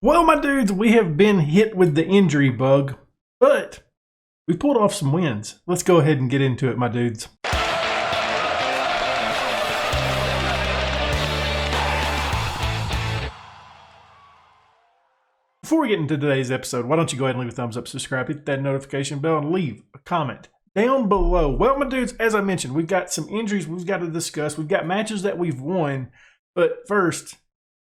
Well, my dudes, we have been hit with the injury bug, but we pulled off some wins. Let's go ahead and get into it, my dudes. Before we get into today's episode, why don't you go ahead and leave a thumbs up, subscribe, hit that notification bell, and leave a comment down below. Well, my dudes, as I mentioned, we've got some injuries we've got to discuss. We've got matches that we've won, but first,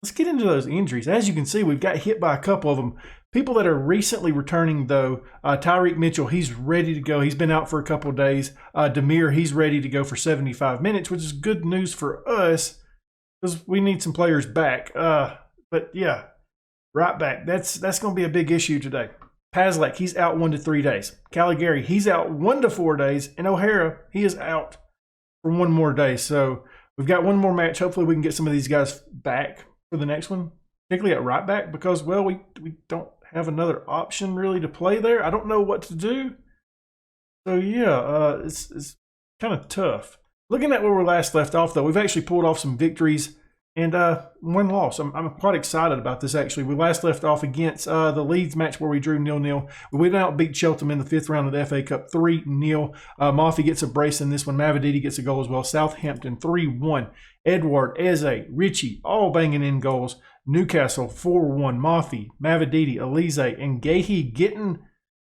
let's get into those injuries. As you can see, we've got hit by a couple of them. People that are recently returning, though, Tyreek Mitchell, he's ready to go. He's been out for a couple of days. Demir, he's ready to go for 75 minutes, which is good news for us because we need some players back. But yeah, right back. That's going to be a big issue today. Paslak, he's out 1 to 3 days. Caligari, he's out 1 to 4 days. And O'Hara, he is out for 1 more day. So we've got 1 more match. Hopefully we can get some of these guys back for the next one, particularly at right back, because, well, we don't have another option really to play there. I don't know what to do. So, yeah, it's kind of tough. Looking at where we last left off, though, we've actually pulled off some victories and 1 loss. I'm quite excited about this, actually. We last left off against the Leeds match where we drew 0-0. We went out and beat Cheltenham in the 5th round of the FA Cup 3-0. Mafi gets a brace in this one. Mavididi gets a goal as well. Southampton 3-1. Edward, Eze, Richie, all banging in goals. Newcastle 4-1. Mafi, Mavididi, Elise, and Gahey getting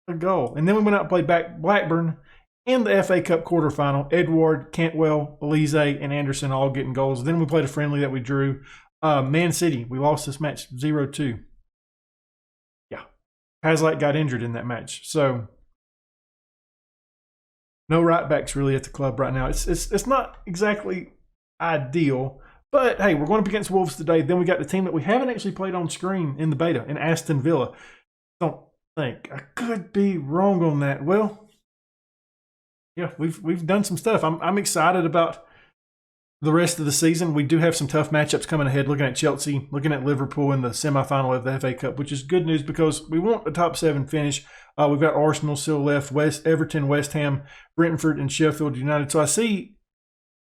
a goal. And then we went out and played back Blackburn in the FA Cup quarterfinal. Edward, Cantwell, Elise, and Anderson all getting goals. Then we played a friendly that we drew. Man City, we lost this match 0-2. Yeah. Paslak got injured in that match. So no right backs really at the club right now. It's not exactly ideal, but hey, we're going up against Wolves today. Then we got the team that we haven't actually played on screen in the beta, in Aston Villa. Don't think I could be wrong on that. Well, yeah, we've done some stuff. I'm excited about the rest of the season. We do have some tough matchups coming ahead, looking at Chelsea, looking at Liverpool in the semifinal of the FA Cup, which is good news because we want a top 7 finish. We've got Arsenal still left, Everton, West Ham, Brentford, and Sheffield United. So I see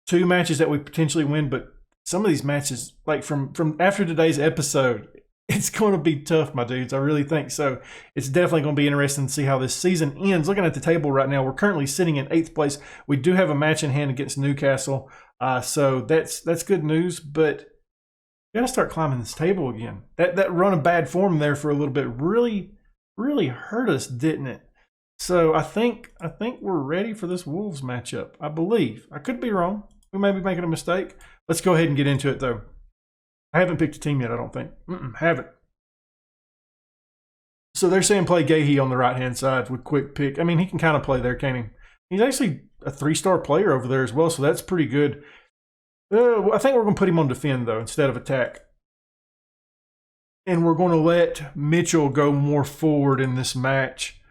2 matches that we potentially win, but some of these matches, like from after today's episode, it's going to be tough, my dudes. I really think so. It's definitely going to be interesting to see how this season ends. Looking at the table right now, we're currently sitting in 8th place. We do have a match in hand against Newcastle, so that's good news. But we got to start climbing this table again. That run of bad form there for a little bit really hurt us, didn't it? So I think we're ready for this Wolves matchup. I believe. I could be wrong. We may be making a mistake. Let's go ahead and get into it, though. I haven't picked a team yet, I don't think. Haven't. So they're saying play Gahey on the right-hand side with quick pick. I mean, he can kind of play there, can't he? He's actually a 3-star player over there as well, so that's pretty good. I think we're going to put him on defend, though, instead of attack. And we're going to let Mitchell go more forward in this match.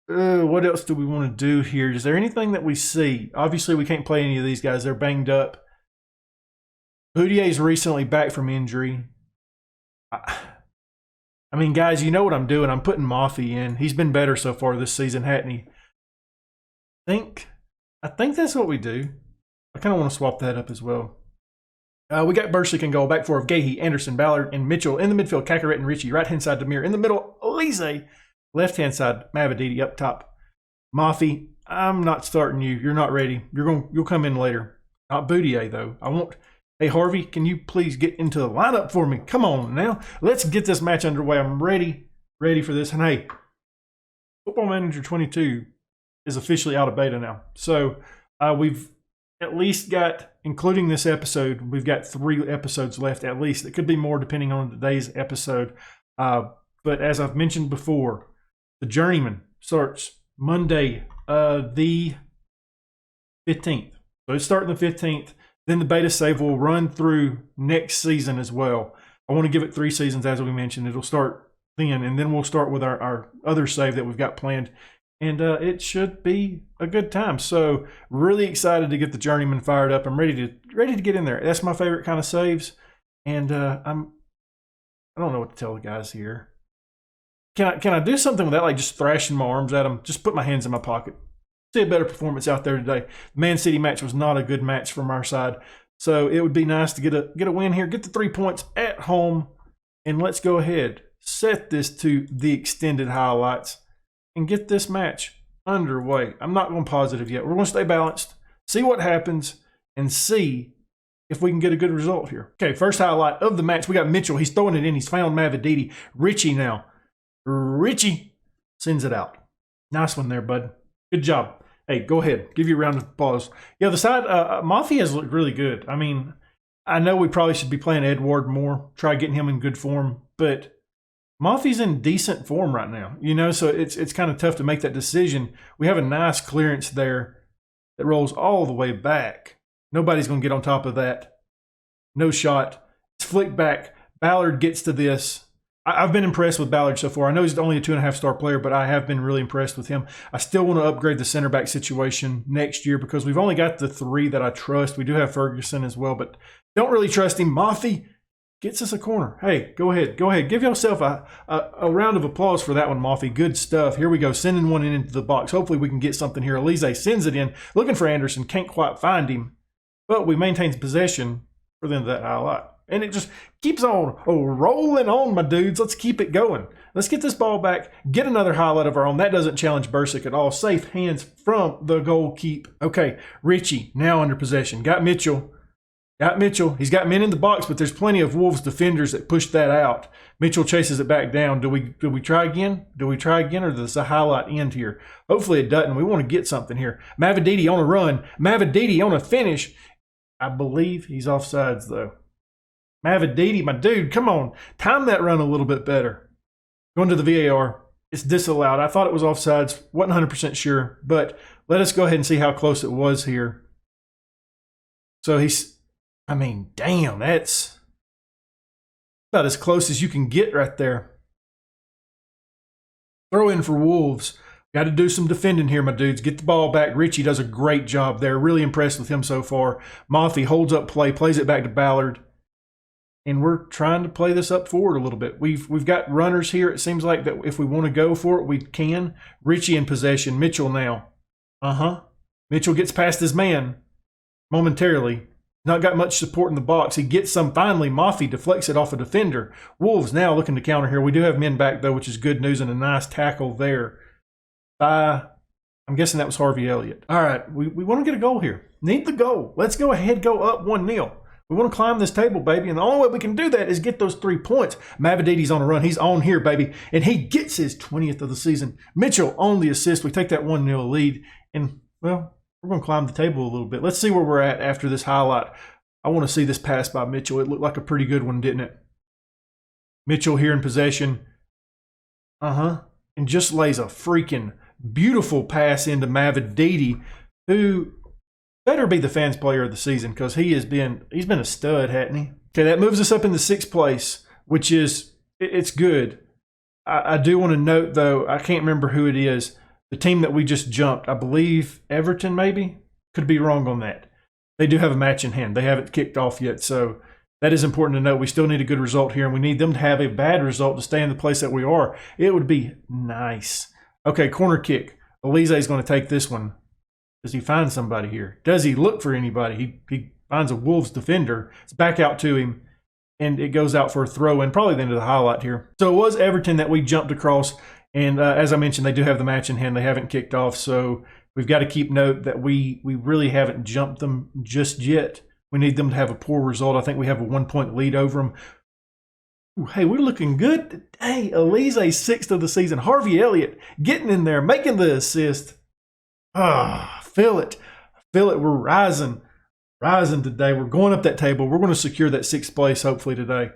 What else do we want to do here? Is there anything that we see? Obviously, we can't play any of these guys. They're banged up. Boudier's recently back from injury. I mean, guys, you know what I'm doing. I'm putting Mafi in. He's been better so far this season, hasn't he? I think that's what we do. I kind of want to swap that up as well. We got Bursic in goal. Back four of Gahey, Anderson, Ballard, and Mitchell. In the midfield, Kakaret and Richie. Right-hand side, Demir. In the middle, Elise. Left-hand side, Mavididi. Up top, Mafi. I'm not starting you. You're not ready. You'll come in later. Not Boudier, though. I won't. Hey, Harvey, can you please get into the lineup for me? Come on now. Let's get this match underway. I'm ready for this. And hey, Football Manager 22 is officially out of beta now. So we've at least got, including this episode, we've got 3 episodes left at least. It could be more depending on today's episode. But as I've mentioned before, the Journeyman starts Monday, the 15th. So it's starting the 15th. Then the beta save will run through next season as well. I want to give it 3 seasons, as we mentioned. It'll start then, and then we'll start with our other save that we've got planned. And it should be a good time. So really excited to get the Journeyman fired up. I'm ready to get in there. That's my favorite kind of saves. And I don't know what to tell the guys here. Can I do something with that, like just thrashing my arms at them? Just put my hands in my pocket. See a better performance out there today. The Man City match was not a good match from our side. So it would be nice to get a win here, get the 3 points at home. And let's go ahead, set this to the extended highlights, and get this match underway. I'm not going positive yet. We're going to stay balanced, see what happens, and see if we can get a good result here. Okay, first highlight of the match, we got Mitchell. He's throwing it in. He's found Mavididi. Richie now. Richie sends it out. Nice one there, bud. Good job. Hey, go ahead. Give you a round of applause. Yeah, the side, Mafia has looked really good. I mean, I know we probably should be playing Edward more, try getting him in good form, but Mafia's in decent form right now, you know, so it's kind of tough to make that decision. We have a nice clearance there that rolls all the way back. Nobody's going to get on top of that. No shot. It's flicked back. Ballard gets to this. I've been impressed with Ballard so far. I know he's only a 2.5-star player, but I have been really impressed with him. I still want to upgrade the center back situation next year because we've only got the 3 that I trust. We do have Ferguson as well, but don't really trust him. Mafia gets us a corner. Hey, go ahead. Go ahead. Give yourself a round of applause for that one, Mafia. Good stuff. Here we go. Sending one into the box. Hopefully we can get something here. Elise sends it in. Looking for Anderson. Can't quite find him. But we maintain possession for the end of that highlight. And it just keeps on rolling on, my dudes. Let's keep it going. Let's get this ball back. Get another highlight of our own. That doesn't challenge Bursic at all. Safe hands from the goal keep. Okay, Richie now under possession. Got Mitchell. Got Mitchell. He's got men in the box, but there's plenty of Wolves defenders that push that out. Mitchell chases it back down. Do we try again? Do we try again, or does the highlight end here? Hopefully it doesn't. We want to get something here. Mavididi on a run. Mavididi on a finish. I believe he's offsides, though. Mavididi, my dude, come on. Time that run a little bit better. Going to the VAR. It's disallowed. I thought it was offsides. Wasn't 100% sure, but let us go ahead and see how close it was here. So I mean, damn, that's about as close as you can get right there. Throw in for Wolves. Got to do some defending here, my dudes. Get the ball back. Richie does a great job there. Really impressed with him so far. Mafia holds up play, plays it back to Ballard. And we're trying to play this up forward a little bit. We've got runners here. It seems like that if we want to go for it, we can. Richie in possession. Mitchell now. Mitchell gets past his man momentarily. Not got much support in the box. He gets some. Finally, Mafia deflects it off a defender. Wolves now looking to counter here. We do have men back, though, which is good news, and a nice tackle there by, I'm guessing that was Harvey Elliott. All right, we want to get a goal here. Need the goal. Let's go ahead, go up 1-0. We want to climb this table, baby, and the only way we can do that is get those 3 points. Mavididi's on a run. He's on here, baby, and he gets his 20th of the season. Mitchell on the assist. We take that 1-0 lead, and, well, we're going to climb the table a little bit. Let's see where we're at after this highlight. I want to see this pass by Mitchell. It looked like a pretty good one, didn't it? Mitchell here in possession. And just lays a freaking beautiful pass into Mavididi, who better be the fans player of the season because he's been a stud, hasn't he? Okay, that moves us up in the 6th place, which is, it's good. I do want to note, though, I can't remember who it is. The team that we just jumped, I believe Everton maybe? Could be wrong on that. They do have a match in hand. They haven't kicked off yet, so that is important to note. We still need a good result here, and we need them to have a bad result to stay in the place that we are. It would be nice. Okay, corner kick. Elise is going to take this one. Does he find somebody here? Does he look for anybody? He finds a Wolves defender. It's back out to him, and it goes out for a throw-in, probably the end of the highlight here. So it was Everton that we jumped across, and as I mentioned, they do have the match in hand. They haven't kicked off, so we've got to keep note that we really haven't jumped them just yet. We need them to have a poor result. I think we have a 1-point lead over them. Ooh, hey, we're looking good today. Elise, 6th of the season. Harvey Elliott getting in there, making the assist. Feel it. Feel it. We're rising today. We're going up that table. We're going to secure that 6th place hopefully today.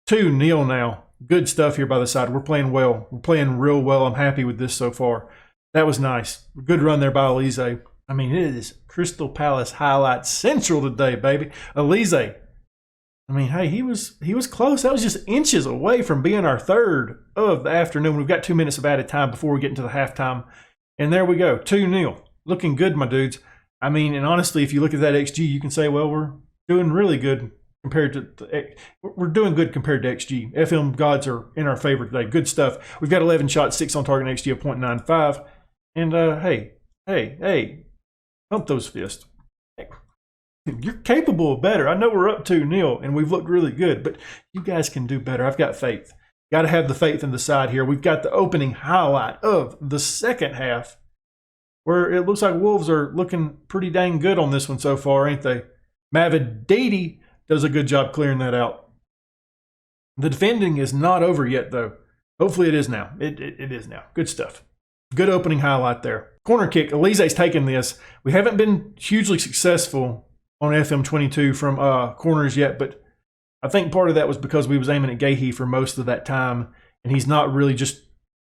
2-0 now. Good stuff here by the side. We're playing well. We're playing real well. I'm happy with this so far. That was nice. Good run there by Elise. I mean, it is Crystal Palace highlight central today, baby. Elise. I mean, hey, he was close. That was just inches away from being our 3rd of the afternoon. We've got 2 minutes of added time before we get into the halftime. And there we go. 2-0. Looking good, my dudes. I mean, and honestly, if you look at that XG, you can say, well, we're doing really good compared to we're doing good compared to XG. FM gods are in our favor today. Good stuff. We've got 11 shots, 6 on target, XG of 0.95. And hey, pump those fists. You're capable of better. I know we're up 2-0 and we've looked really good, but you guys can do better. I've got faith. Got to have the faith in the side here. We've got the opening highlight of the second half where it looks like Wolves are looking pretty dang good on this one so far, ain't they? Mavididi does a good job clearing that out. The defending is not over yet, though. Hopefully it is now. It is now. Good stuff. Good opening highlight there. Corner kick. Elise's taken this. We haven't been hugely successful on FM22 from corners yet, but I think part of that was because we was aiming at Gahey for most of that time, and he's not really just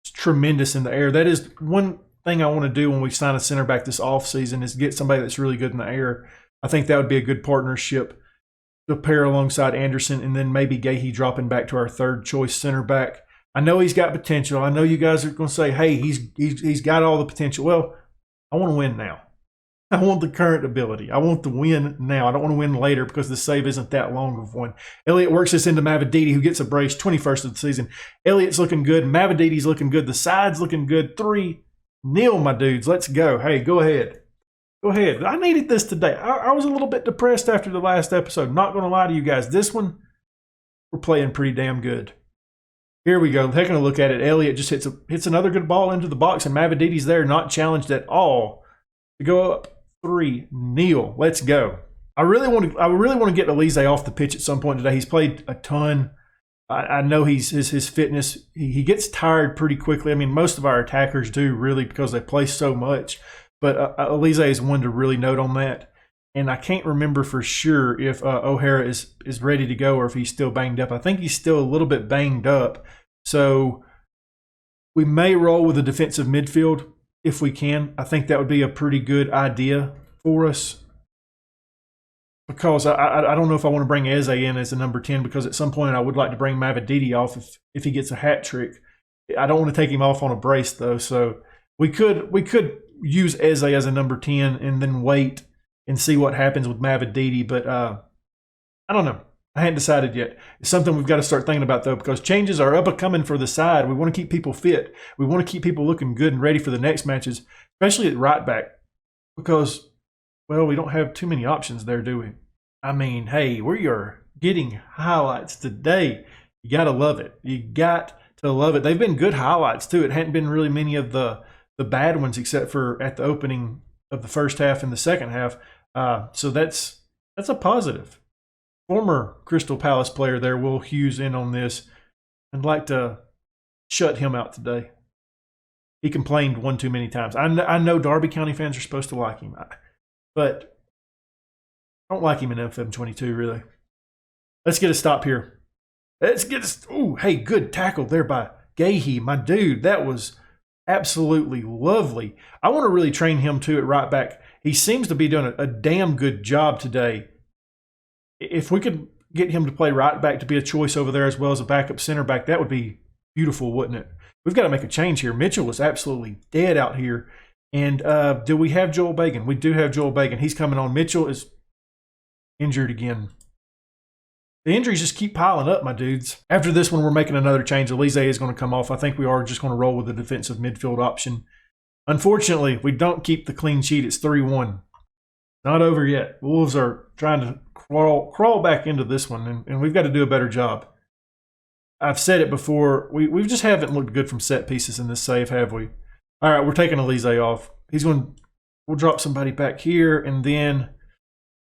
tremendous in the air. That is one thing I want to do when we sign a center back this offseason is get somebody that's really good in the air. I think that would be a good partnership to pair alongside Anderson, and then maybe Gahey dropping back to our third choice center back. I know he's got potential. I know you guys are going to say, hey, he's got all the potential. Well, I want to win now. I want the current ability. I want the win now. I don't want to win later because the save isn't that long of one. Elliott works this into Mavididi, who gets a brace, 21st of the season. Elliott's looking good. Mavididi's looking good. The side's looking good. 3-0, my dudes. Let's go. Hey, go ahead. Go ahead. I needed this today. I was a little bit depressed after the last episode. Not going to lie to you guys. This one, we're playing pretty damn good. Here we go. Taking a look at it. Elliott just hits another good ball into the box, and Mavididi's there, not challenged at all to go up 3-0. Let's go. I really want to get Elise off the pitch at some point today. He's played a ton. I know his fitness. He gets tired pretty quickly. I mean, most of our attackers do really because they play so much. But Elise is one to really note on that. And I can't remember for sure if O'Hara is ready to go or if he's still banged up. I think he's still a little bit banged up. So we may roll with a defensive midfield if we can. I think that would be a pretty good idea for us. Because I don't know if I want to bring Eze in as a number 10, because at some point I would like to bring Mavididi off if he gets a hat trick. I don't want to take him off on a brace, though. So we could use Eze as a number 10 and then wait and see what happens with Mavididi. But I don't know. I hadn't decided yet. It's something we've got to start thinking about, though, because changes are up and coming for the side. We want to keep people fit. We want to keep people looking good and ready for the next matches, especially at right back, because, well, we don't have too many options there, do we? I mean, hey, we are getting highlights today. You got to love it. You got to love it. They've been good highlights, too. It hadn't been really many of the bad ones except for at the opening of the first half and the second half. So that's a positive. Former Crystal Palace player there, Will Hughes, in on this. I'd like to shut him out today. He complained one too many times. I know Derby County fans are supposed to like him, but I don't like him in FM22, really. Let's get a stop here. Ooh, hey, good tackle there by Gahey, my dude. That was absolutely lovely. I want to really train him, too, at right back. He seems to be doing a damn good job today. If we could get him to play right back to be a choice over there as well as a backup center back, that would be beautiful, wouldn't it? We've got to make a change here. Mitchell was absolutely dead out here. And do we have Joel Bagan? We do have Joel Bagan. He's coming on. Mitchell is injured again. The injuries just keep piling up, my dudes. After this one, we're making another change. Elise is going to come off. I think we are just going to roll with the defensive midfield option. Unfortunately, we don't keep the clean sheet. It's 3-1. Not over yet. Wolves are trying to crawl back into this one, and we've got to do a better job. I've said it before. We just haven't looked good from set pieces in this save, have we? All right, we're taking Elise off. We'll drop somebody back here, and then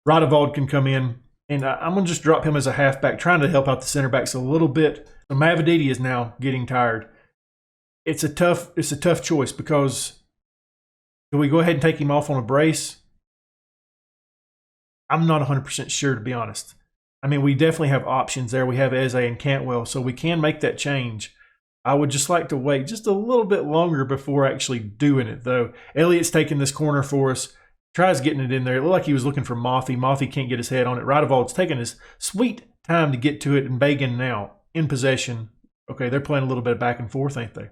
Radevald can come in. And I'm going to just drop him as a halfback, trying to help out the center backs a little bit. So Mavididi is now getting tired. It's a tough choice, because do we go ahead and take him off on a brace? I'm not 100% sure, to be honest. I mean, we definitely have options there. We have Eze and Cantwell, so we can make that change. I would just like to wait just a little bit longer before actually doing it, though. Elliott's taking this corner for us. Tries getting it in there. It looked like he was looking for Moffy. Moffy can't get his head on it. Radevald's taking his sweet time to get to it, and Bagan now in possession. Okay, they're playing a little bit of back and forth, ain't they?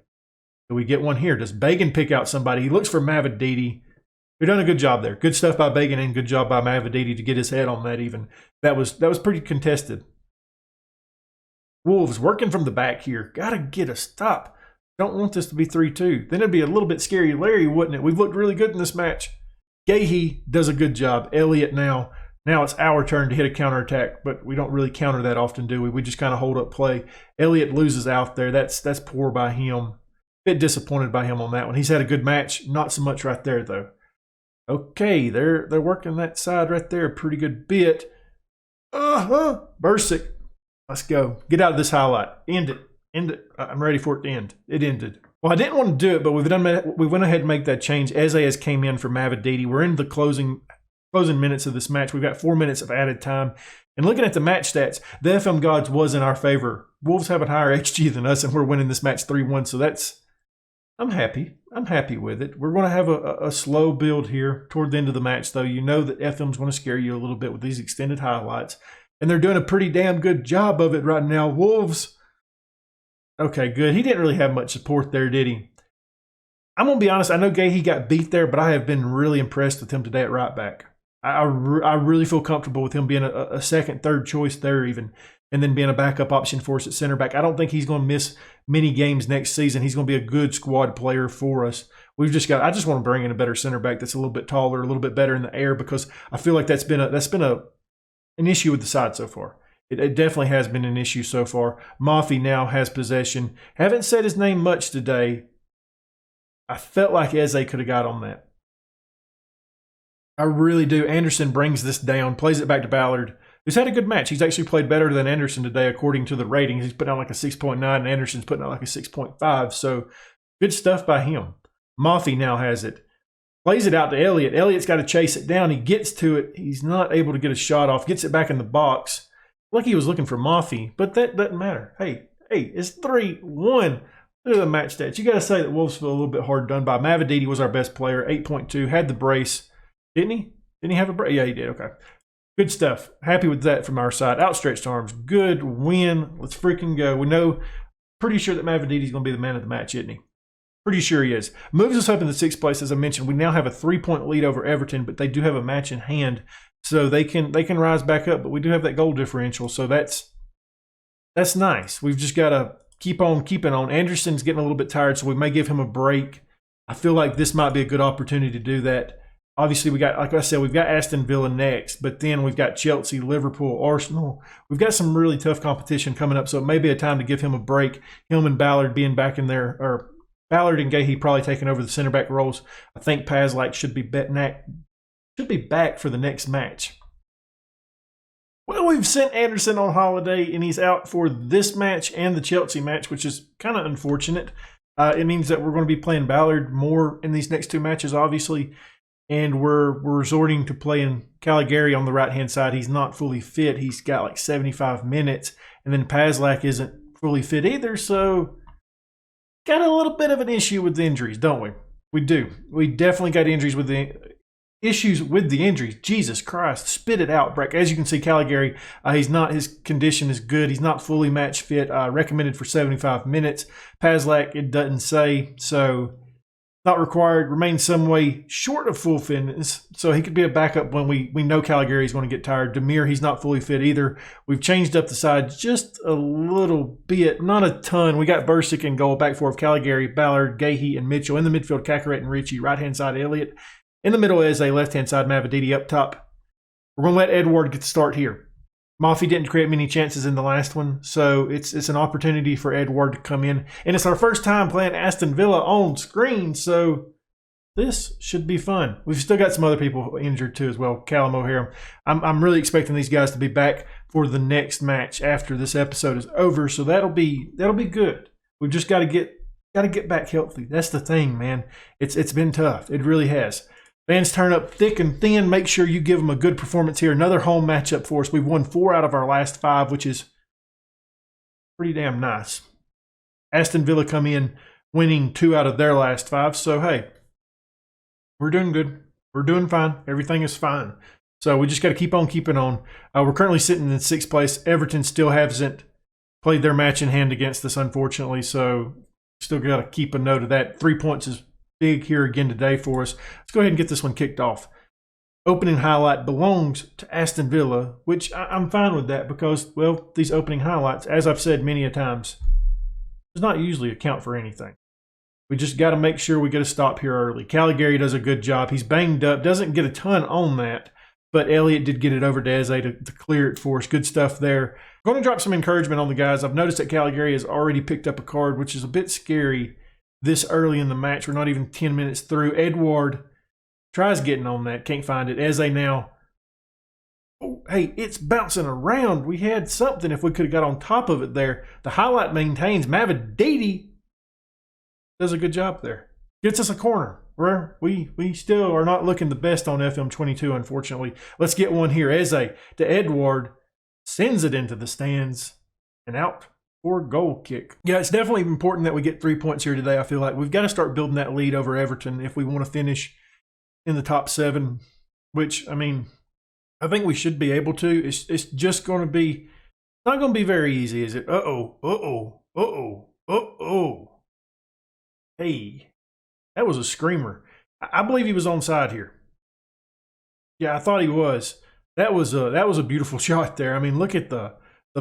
Do we get one here? Does Bagan pick out somebody? He looks for Mavididi. We've done a good job there. Good stuff by Bagan and good job by Mavididi to get his head on that even. That was pretty contested. Wolves working from the back here. Got to get a stop. Don't want this to be 3-2. Then it'd be a little bit scary Larry, wouldn't it? We've looked really good in this match. Gahey does a good job. Elliott now Now it's our turn to hit a counterattack, but we don't really counter that often, do we? We just kind of hold up play. Elliott loses out there. That's poor by him. Bit disappointed by him on that one. He's had a good match. Not so much right there, though. Okay, they're working that side right there a pretty good bit. Bursic. Let's go. Get out of this highlight. End it. End it. I'm ready for it to end. It ended. Well, I didn't want to do it, but we went ahead and make that change. Eze has came in for Mavididi. We're in the closing minutes of this match. We've got 4 minutes of added time. And looking at the match stats, the FM gods was in our favor. Wolves have a higher HG than us, and we're winning this match 3-1. So I'm happy. I'm happy with it. We're going to have a slow build here toward the end of the match, though. You know that FM's going to scare you a little bit with these extended highlights. And they're doing a pretty damn good job of it right now. Wolves. Okay, good. He didn't really have much support there, did he? I'm going to be honest. I know Gahey got beat there, but I have been really impressed with him today at right back. I really feel comfortable with him being a second, third choice there even, and then being a backup option for us at center back. I don't think he's going to miss many games next season. He's going to be a good squad player for us. I just want to bring in a better center back that's a little bit taller, a little bit better in the air, because I feel like that's been an issue with the side so far. It definitely has been an issue so far. Mafi now has possession. Haven't said his name much today. I felt like Eze could have got on that. I really do. Anderson brings this down, plays it back to Ballard, who's had a good match. He's actually played better than Anderson today, according to the ratings. He's putting out like a 6.9, and Anderson's putting out like a 6.5. So good stuff by him. Mafi now has it. Plays it out to Elliott. Elliott's got to chase it down. He gets to it. He's not able to get a shot off. Gets it back in the box. Like he was looking for Mafi, but that doesn't matter. Hey, it's 3-1. Look at the match stats. You got to say that Wolves feel a little bit hard done by. Mavididi was our best player, 8.2. Had the brace. Didn't he? Didn't he have a brace? Yeah, he did. Okay. Good stuff. Happy with that from our side. Outstretched arms. Good win. Let's freaking go. We know, pretty sure that Mavididi's going to be the man of the match, isn't he? Pretty sure he is. Moves us up in the 6th place. As I mentioned, we now have a 3-point lead over Everton, but they do have a match in hand, so they can rise back up. But we do have that goal differential, so that's nice. We've just got to keep on keeping on. Anderson's getting a little bit tired, so we may give him a break. I feel like this might be a good opportunity to do that. Obviously, like I said, we've got Aston Villa next, but then we've got Chelsea, Liverpool, Arsenal. We've got some really tough competition coming up, so it may be a time to give him a break. Him and Ballard being back in there, or Ballard and Gahey probably taking over the center back roles. I think Pazlak should be back for the next match. Well, we've sent Anderson on holiday, and he's out for this match and the Chelsea match, which is kind of unfortunate. It means that we're going to be playing Ballard more in these next 2 matches, obviously. And we're resorting to playing Caligari on the right-hand side. He's not fully fit. He's got like 75 minutes. And then Pazlak isn't fully fit either. So got a little bit of an issue with the injuries, don't we? We do. We definitely got issues with the injuries. Jesus Christ. Spit it out, Breck. As you can see, Caligari, his condition is good. He's not fully match fit. Recommended for 75 minutes. Pazlak, it doesn't say. So not required, remains some way short of full fitness, so he could be a backup when we know Caligari is going to get tired. Demir, he's not fully fit either. We've changed up the side just a little bit, not a ton. We got Bursic in goal, back four of Caligari, Ballard, Gahey, and Mitchell. In the midfield, Cacaret and Ritchie. Right-hand side, Elliott. In the middle, Eze. Left-hand side, Mavididi. Up top, we're going to let Edward get the start here. Mafi didn't create many chances in the last one, so it's an opportunity for Edward to come in. And it's our first time playing Aston Villa on screen, so this should be fun. We've still got some other people injured too as well. Callum O'Hara. I'm really expecting these guys to be back for the next match after this episode is over, so that'll be good. We've just got to get back healthy. That's the thing, man. It's been tough. It really has. Fans turn up thick and thin. Make sure you give them a good performance here. Another home matchup for us. We've won 4 out of our last 5, which is pretty damn nice. Aston Villa come in winning 2 out of their last 5. So, hey, we're doing good. We're doing fine. Everything is fine. So we just got to keep on keeping on. We're currently sitting in 6th place. Everton still hasn't played their match in hand against us, unfortunately. So still got to keep a note of that. 3 points is big here again today for us. Let's go ahead and get this one kicked off. Opening highlight belongs to Aston Villa, which I'm fine with that because, well, these opening highlights, as I've said many a times, does not usually account for anything. We just got to make sure we get a stop here early. Caligari does a good job. He's banged up, doesn't get a ton on that, but Elliott did get it over to Eze to clear it for us. Good stuff there. I'm going to drop some encouragement on the guys. I've noticed that Caligari has already picked up a card, which is a bit scary this early in the match. We're not even 10 minutes through. Edward tries getting on that. Can't find it. Eze now. Oh, hey, it's bouncing around. We had something if we could have got on top of it there. The highlight maintains. Mavididi does a good job there. Gets us a corner. We still are not looking the best on FM22, unfortunately. Let's get one here. Eze to Edward. Sends it into the stands and out for goal kick. Yeah, it's definitely important that we get 3 points here today. I feel like we've got to start building that lead over Everton if we want to finish in the top 7, which, I mean, I think we should be able to. It's just going to be, not going to be very easy, is it? Hey, that was a screamer. I believe he was onside here. Yeah, I thought he was. That was a beautiful shot there. I mean, look at the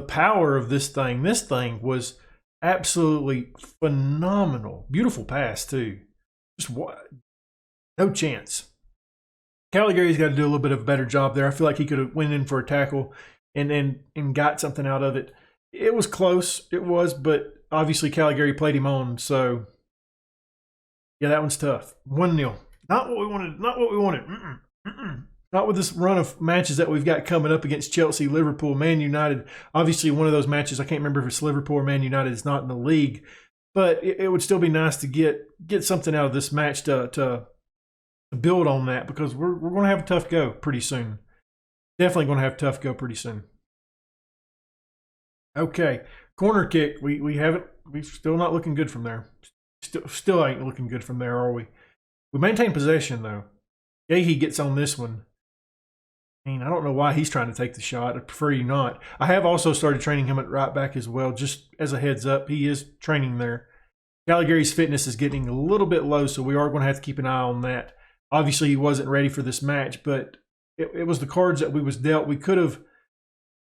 power of this thing. This thing was absolutely phenomenal. Beautiful pass too. Just what? No chance. Caligari's got to do a little bit of a better job there. I feel like he could have went in for a tackle and got something out of it. It was close. It was, but obviously Caligari played him on. So yeah, that one's tough. 1-0. Not what we wanted. Not what we wanted. Not with this run of matches that we've got coming up against Chelsea, Liverpool, Man United. Obviously, one of those matches, I can't remember if it's Liverpool or Man United, is not in the league. But it would still be nice to get something out of this match to build on that, because we're going to have a tough go pretty soon. Definitely going to have a tough go pretty soon. Okay, corner kick. We're still not looking good from there. Still ain't looking good from there, are we? We maintain possession though. Gahey gets on this one. I mean, I don't know why he's trying to take the shot. I prefer you not. I have also started training him at right back as well, just as a heads up. He is training there. Caligari's fitness is getting a little bit low, so we are going to have to keep an eye on that. Obviously, he wasn't ready for this match, but it was the cards that we was dealt. We could have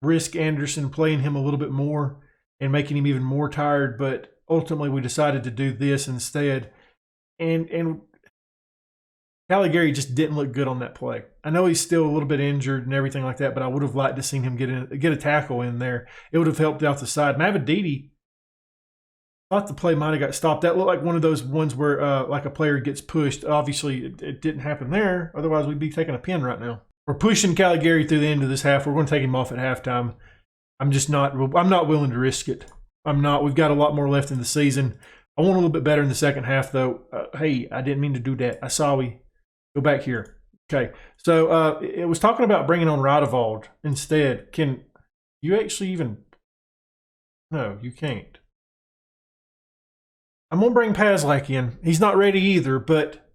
risked Anderson playing him a little bit more and making him even more tired, but ultimately we decided to do this instead. And Caligari just didn't look good on that play. I know he's still a little bit injured and everything like that, but I would have liked to seen him get a tackle in there. It would have helped out the side. Mavididi, thought the play might have got stopped. That looked like one of those ones where like a player gets pushed. Obviously, it didn't happen there. Otherwise, we'd be taking a pin right now. We're pushing Caligari through the end of this half. We're going to take him off at halftime. I'm not willing to risk it. I'm not. We've got a lot more left in the season. I want a little bit better in the second half, though. Hey, I didn't mean to do that. I saw we go back here. Okay, so it was talking about bringing on Radevald instead. Can you actually even? No, you can't. I'm going to bring Pazlak in. He's not ready either, but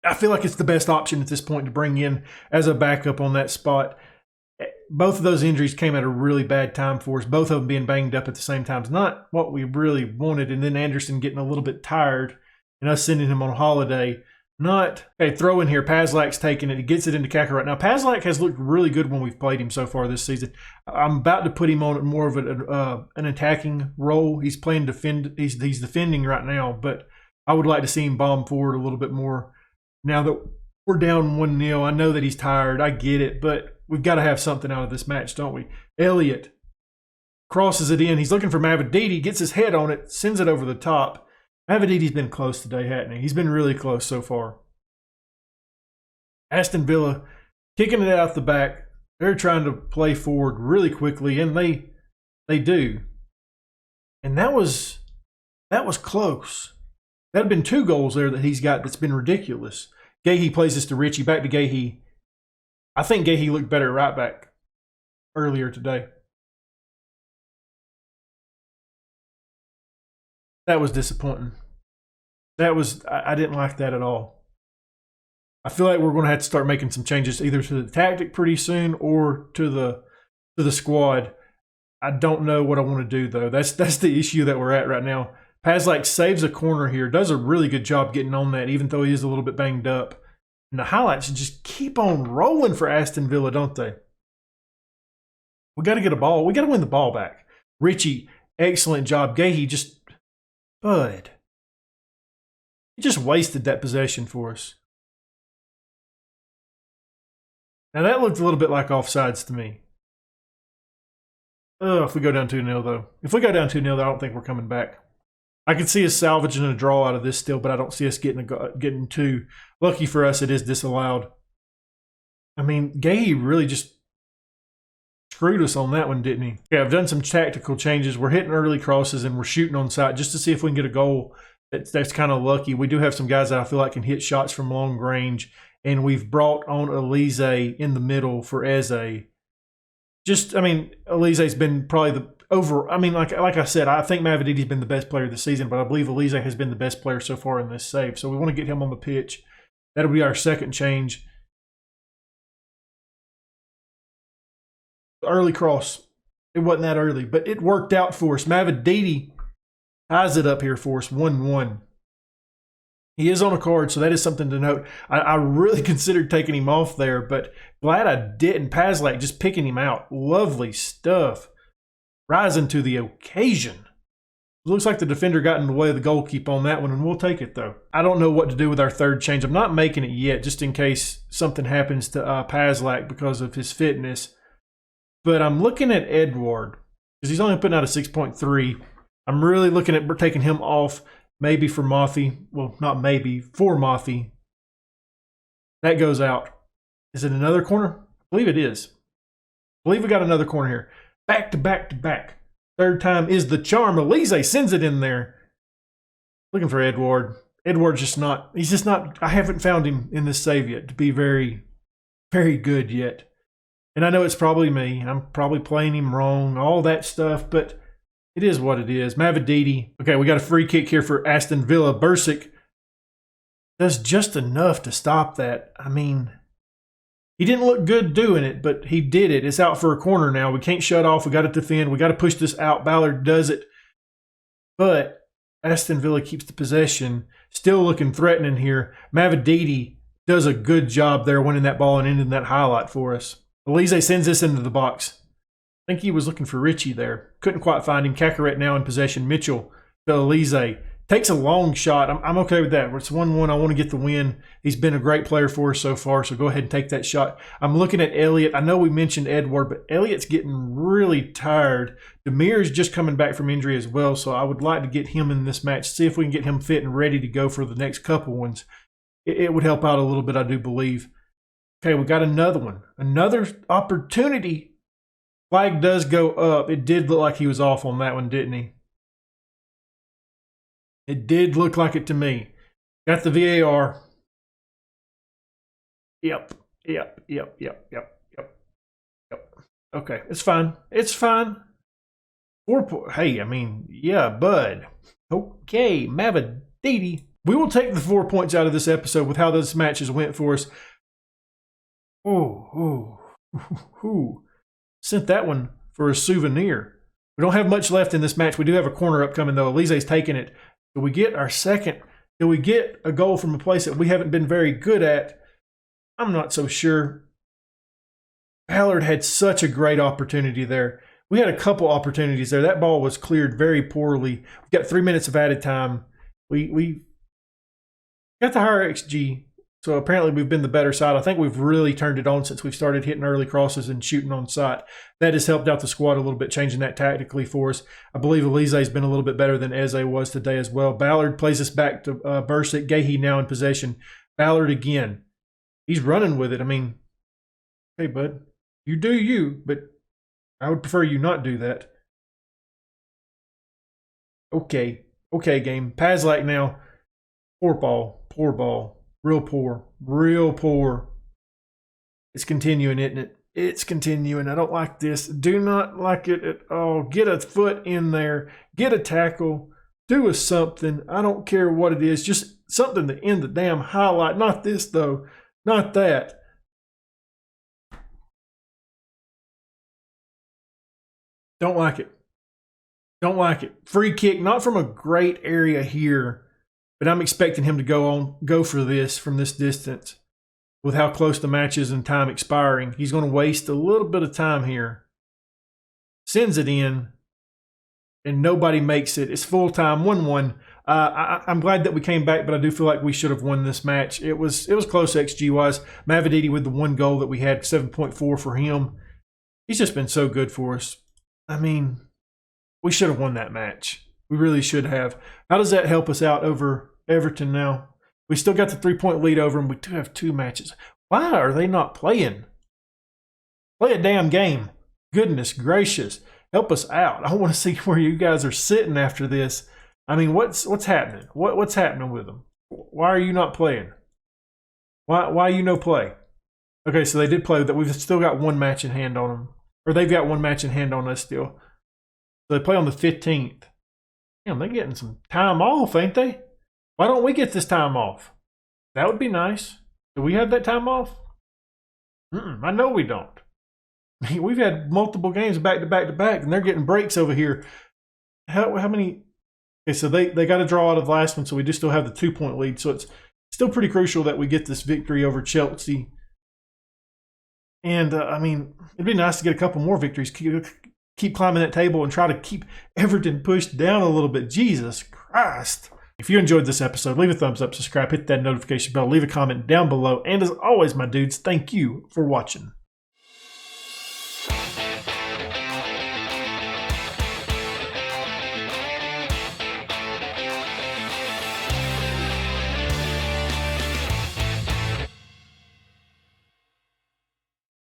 I feel like it's the best option at this point to bring in as a backup on that spot. Both of those injuries came at a really bad time for us. Both of them being banged up at the same time is not what we really wanted. And then Anderson getting a little bit tired and us sending him on holiday. Not, okay, throw in here. Pazlak's taking it. He gets it into Kaka right now. Pazlak has looked really good when we've played him so far this season. I'm about to put him on more of an attacking role. He's playing defend. He's defending right now, but I would like to see him bomb forward a little bit more. Now that we're down 1-0, I know that he's tired. I get it, but we've got to have something out of this match, don't we? Elliott crosses it in. He's looking for Mavididi, gets his head on it, sends it over the top. Mavididi's been close today, hasn't he? He's been really close so far. Aston Villa kicking it out the back. They're trying to play forward really quickly, and they do. And that was close. That had been 2 goals there that he's got that's been ridiculous. Gahey plays this to Richie. Back to Gahey. I think Gahey looked better at right back earlier today. That was disappointing. I didn't like that at all. I feel like we're going to have to start making some changes either to the tactic pretty soon or to the squad. I don't know what I want to do though. That's the issue that we're at right now. Pazlak saves a corner here, does a really good job getting on that, even though he is a little bit banged up. And the highlights just keep on rolling for Aston Villa, don't they? We got to get a ball. We got to win the ball back. Richie, excellent job. Gahey just, bud. He just wasted that possession for us. Now that looked a little bit like offsides to me. If we go down 2-0 though. If we go down 2-0 though, I don't think we're coming back. I could see us salvaging a draw out of this still, but I don't see us getting too. Lucky for us, it is disallowed. I mean, Gahey really just screwed us on that one, didn't he? Yeah, I've done some tactical changes. We're hitting early crosses and we're shooting on sight just to see if we can get a goal. That's kind of lucky. We do have some guys that I feel like can hit shots from long range, and we've brought on Elise in the middle for Eze. Just, I mean, Elise's been probably the over. I mean, like I said, I think Mavadidi's been the best player this season, but I believe Elise has been the best player so far in this save. So we want to get him on the pitch. That'll be our second change. Early cross. It wasn't that early, but it worked out for us. Mavadidi ties it up here for us, 1-1. He is on a card, so that is something to note. I really considered taking him off there, but glad I didn't. Paslak just picking him out. Lovely stuff. Rising to the occasion. Looks like the defender got in the way of the goalkeeper on that one, and we'll take it, though. I don't know what to do with our third change. I'm not making it yet, just in case something happens to Paslak because of his fitness. But I'm looking at Edward, because he's only putting out a 6.3. I'm really looking at taking him off. Maybe for Mothy. Well, not maybe. For Mothy. That goes out. Is it another corner? I believe it is. I believe we got another corner here. Back to back to back. Third time is the charm. Elise sends it in there. Looking for Edward. Edward's just not. He's just not. I haven't found him in this save yet to be very, very good yet. And I know it's probably me. I'm probably playing him wrong. All that stuff. But it is what it is. Mavadidi. Okay, we got a free kick here for Aston Villa. Bursic does just enough to stop that. I mean, he didn't look good doing it, but he did it. It's out for a corner now. We can't shut off. We got to defend. We got to push this out. Ballard does it. But Aston Villa keeps the possession. Still looking threatening here. Mavadidi does a good job there winning that ball and ending that highlight for us. Elise sends this into the box. I think he was looking for Richie there. Couldn't quite find him. Cacaret now in possession. Mitchell to Elise. Takes a long shot. I'm okay with that. It's 1-1. I want to get the win. He's been a great player for us so far, so go ahead and take that shot. I'm looking at Elliott. I know we mentioned Edward, but Elliott's getting really tired. Demir's just coming back from injury as well, so I would like to get him in this match, see if we can get him fit and ready to go for the next couple ones. It would help out a little bit, I do believe. Okay, we got another one. Another opportunity. Flag does go up. It did look like he was off on that one, didn't he? It did look like it to me. Got the VAR. Yep. Okay, it's fine. It's fine. 4 points. Hey, I mean, yeah, bud. Okay, Mavadidi. We will take the 4 points out of this episode with how those matches went for us. Ooh. Sent that one for a souvenir. We don't have much left in this match. We do have a corner upcoming, though. Elise's taking it. Do we get our second? Do we get a goal from a place that we haven't been very good at? I'm not so sure. Ballard had such a great opportunity there. We had a couple opportunities there. That ball was cleared very poorly. We got 3 minutes of added time. We got the higher XG. So apparently we've been the better side. I think we've really turned it on since we've started hitting early crosses and shooting on sight. That has helped out the squad a little bit, changing that tactically for us. I believe Elise's been a little bit better than Eze was today as well. Ballard plays us back to Bursic. Gahey now in possession. Ballard again. He's running with it. I mean, hey, bud, you do you, but I would prefer you not do that. Okay, game. Paslak now. Poor ball. Real poor. It's continuing, isn't it? It's continuing. I don't like this. Do not like it at all. Get a foot in there. Get a tackle. Do a something. I don't care what it is. Just something to end the damn highlight. Not this, though. Not that. Don't like it. Free kick, not from a great area here. But I'm expecting him to go for this from this distance with how close the match is and time expiring. He's going to waste a little bit of time here. Sends it in, and nobody makes it. It's full time, 1-1. I'm glad that we came back, but I do feel like we should have won this match. It was close XG wise. Mavididi with the one goal that we had, 7.4 for him. He's just been so good for us. I mean, we should have won that match. We really should have. How does that help us out over Everton now? We still got the 3-point lead over them. We do have 2 matches. Why are they not playing? Play a damn game. Goodness gracious. Help us out. I want to see where you guys are sitting after this. I mean, what's happening? What's happening with them? Why are you not playing? Why you no play? Okay, so they did play that. We've still got 1 match in hand on them. Or they've got 1 match in hand on us still. So they play on the 15th. Damn, they're getting some time off, ain't they? Why don't we get this time off? That would be nice. Do we have that time off? I know we don't. We've had multiple games back to back to back, and they're getting breaks over here. How many? Okay, so they got to draw out of the last one, so we do still have the 2-point lead. So it's still pretty crucial that we get this victory over Chelsea. And, I mean, it'd be nice to get a couple more victories. Keep climbing that table and try to keep Everton pushed down a little bit. Jesus Christ. If you enjoyed this episode, leave a thumbs up, subscribe, hit that notification bell, leave a comment down below. And as always, my dudes, thank you for watching.